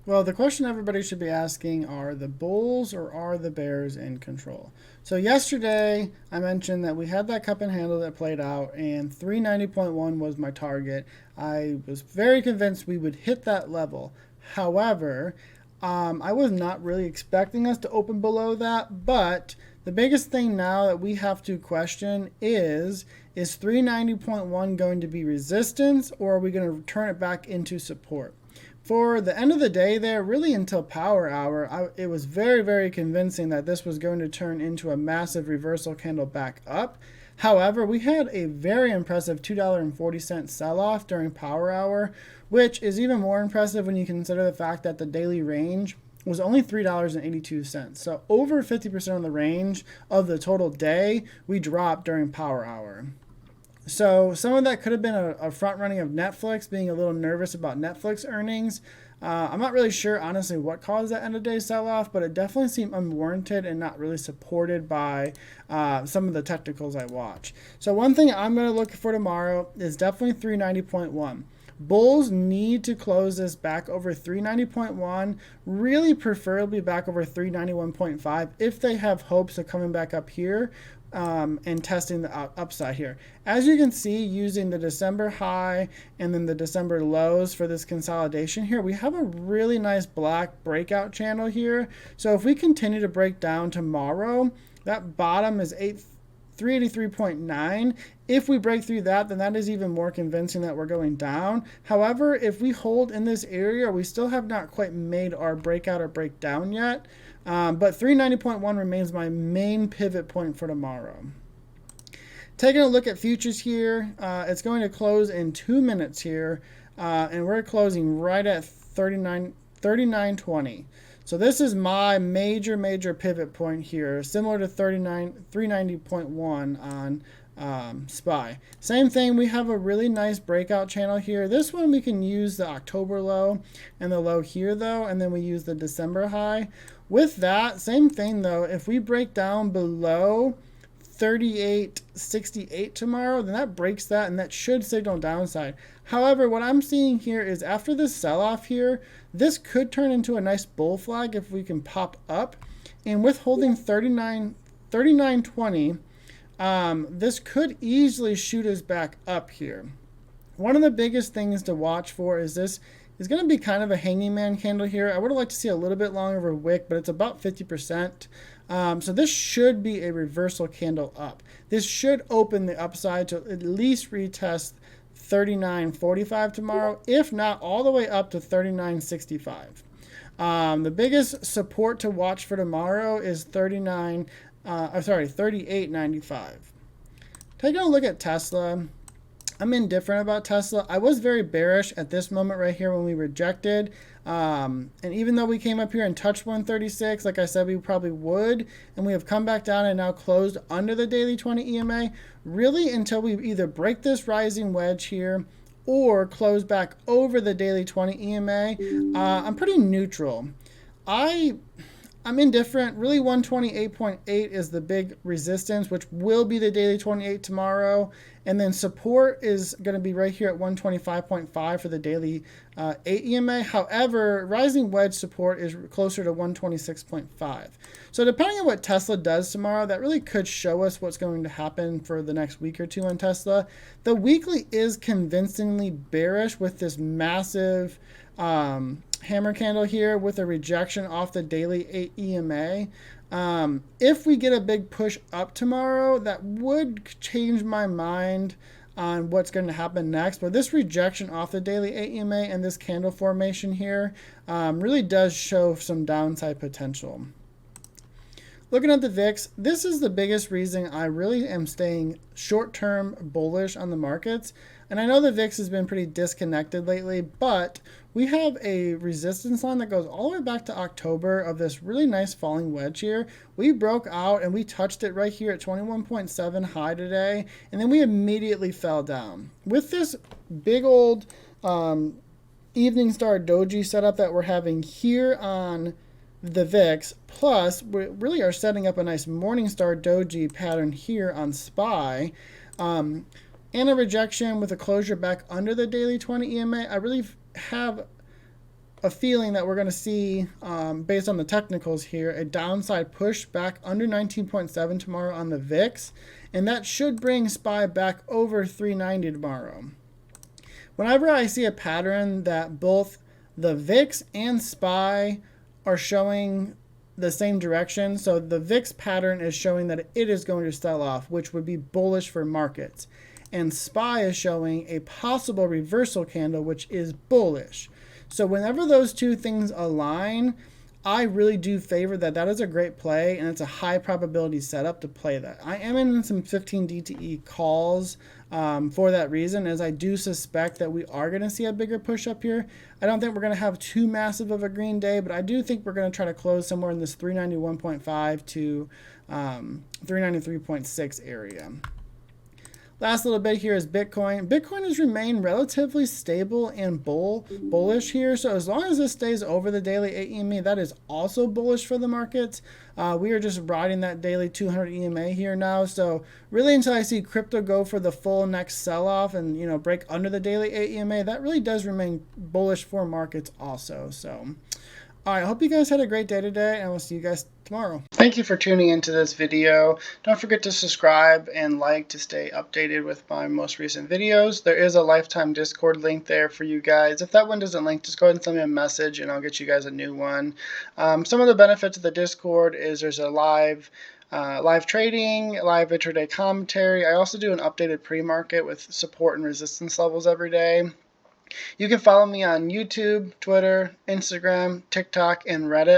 Well, the question everybody should be asking are the bulls or are the bears in control? So yesterday I mentioned that we had that cup and handle that played out and 390.1 was my target. I was very convinced we would hit that level. However, I was not really expecting us to open below that, but the biggest thing now that we have to question is 390.1 going to be resistance or are we going to turn it back into support? For the end of the day there, really until power hour, it was very, very convincing that this was going to turn into a massive reversal candle back up. However, we had a very impressive $2.40 sell-off during power hour, which is even more impressive when you consider the fact that the daily range was only $3.82. So over 50% of the range of the total day we dropped during power hour. So some of that could have been a front running of Netflix, being a little nervous about Netflix earnings. I'm not really sure, honestly, what caused that end of day sell off, but it definitely seemed unwarranted and not really supported by some of the technicals I watch. So one thing I'm going to look for tomorrow is definitely 390.1. Bulls need to close this back over 390.1, really preferably back over 391.5 if they have hopes of coming back up here and testing the upside here. As you can see, using the December high and then the December lows for this consolidation here, we have a really nice black breakout channel here. So if we continue to break down tomorrow, that bottom is 383.9. If we break through that, then that is even more convincing that we're going down. However, if we hold in this area, we still have not quite made our breakout or breakdown yet. But 390.1 remains my main pivot point for tomorrow. Taking a look at futures here, it's going to close in 2 minutes here, and we're closing right at 39.20. So this is my major pivot point here, similar to 390.1 on SPY. Same thing, we have a really nice breakout channel here. This one we can use the October low and the low here though, and then we use the December high. With that, same thing though, if we break down below 38.68 tomorrow, then that breaks that and that should signal downside. However, what I'm seeing here is after this sell-off here, this could turn into a nice bull flag if we can pop up. And with holding 39.20, this could easily shoot us back up here. One of the biggest things to watch for is this is going to be kind of a hanging man candle here. I would have liked to see a little bit longer of a wick, but it's about 50%. So this should be a reversal candle up. This should open the upside to at least retest 39.45 tomorrow, if not all the way up to 39.65. The biggest support to watch for tomorrow is 38.95. Taking a look at Tesla, I'm indifferent about Tesla. I was very bearish at this moment right here when we rejected. And even though we came up here and touched 136, like I said, we probably would. And we have come back down and now closed under the daily 20 EMA. Really until we either break this rising wedge here or close back over the daily 20 EMA. I'm pretty neutral. I'm indifferent. Really 128.8 is the big resistance, which will be the daily 28 tomorrow. And then support is going to be right here at 125.5 for the daily 8 EMA. However, rising wedge support is closer to 126.5. So depending on what Tesla does tomorrow, that really could show us what's going to happen for the next week or two on Tesla. The weekly is convincingly bearish with this massive hammer candle here with a rejection off the daily 8 EMA. If we get a big push up tomorrow, that would change my mind on what's going to happen next. But this rejection off the daily 8 EMA and this candle formation here really does show some downside potential. Looking at the VIX, this is the biggest reason I really am staying short-term bullish on the markets. And I know the VIX has been pretty disconnected lately, but we have a resistance line that goes all the way back to October of this really nice falling wedge here. We broke out and we touched it right here at 21.7 high today, and then we immediately fell down. With this big old evening star doji setup that we're having here on the VIX, plus we really are setting up a nice Morningstar doji pattern here on SPY, and a rejection with a closure back under the daily 20 EMA, I really have a feeling that we're going to see, based on the technicals here, a downside push back under 19.7 tomorrow on the VIX, and that should bring SPY back over 390 tomorrow. Whenever I see a pattern that both the VIX and SPY are showing the same direction, so the VIX pattern is showing that it is going to sell off, which would be bullish for markets, and SPY is showing a possible reversal candle, which is bullish. So whenever those two things align, I really do favor that. That is a great play, and it's a high probability setup to play that. I am in some 15 DTE calls for that reason, as I do suspect that we are going to see a bigger push up here. I don't think we're going to have too massive of a green day, but I do think we're going to try to close somewhere in this 391.5 to 393.6 area. Last little bit here is Bitcoin. Bitcoin has remained relatively stable and bullish here. So as long as this stays over the daily 8 EMA, that is also bullish for the markets. We are just riding that daily 200 EMA here now. So really until I see crypto go for the full next sell-off and break under the daily 8 EMA, that really does remain bullish for markets also. So all right, I hope you guys had a great day today, and we'll see you guys tomorrow. Thank you for tuning into this video. Don't forget to subscribe and like to stay updated with my most recent videos. There is a lifetime Discord link there for you guys. If that one doesn't link, just go ahead and send me a message, and I'll get you guys a new one. Some of the benefits of the Discord is there's a live trading, live intraday commentary. I also do an updated pre-market with support and resistance levels every day. You can follow me on YouTube, Twitter, Instagram, TikTok, and Reddit.